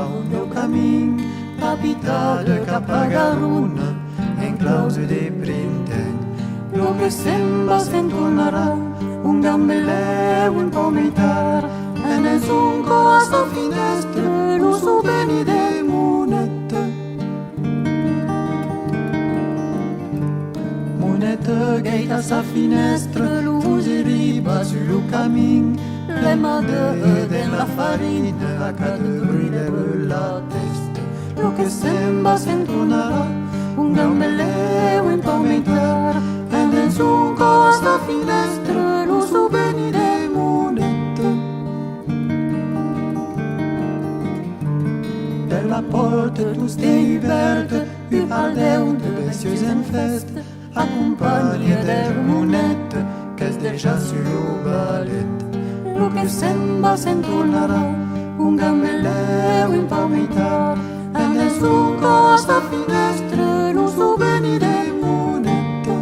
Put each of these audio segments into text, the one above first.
un meu camin, habitada cap a Garuna, en claus de printemps. Lo que se'n tornarà, un gambeleu en palmitar, en el zunco a sa finestra, lo souveni de moneta. Moneta gaita sa finestra, fuggiriva sul camin, le madre della farina a cada brille la testa. Lo che se'n tornarà, un gambeleu en palmitar, en el zunco a sa finestra, lo souveni de moneta. De la porta tu stei verde, u aldeu de bestius en festa, accompagna de moneta, qu'es deja sur o ballet. Lo que se'n tornarà, un gambeleu en palmitar, en el zunco a sa finestra, lo souveni de moneta.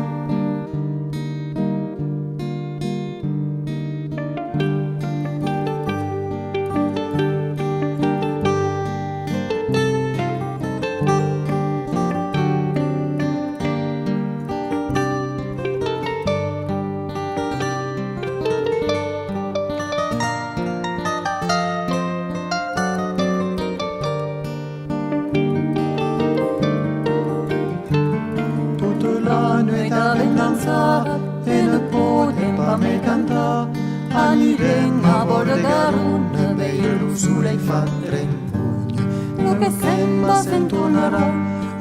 E ne podem pas me cantar, anirem a vora Garuna, veia lo soleil fa trempunya. Lo que se'n tornarà,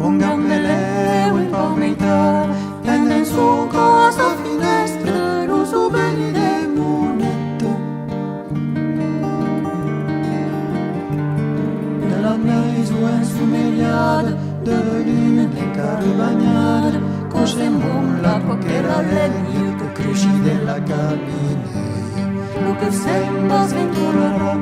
un gambeleu en palmitar, en el zunco a sa finestra, lo souveni de moneta. De la maison ensumeliada, de la lune encara bagnada, coixem la poquera del mio que creixi de la cabina. Lo que se'n tornarà,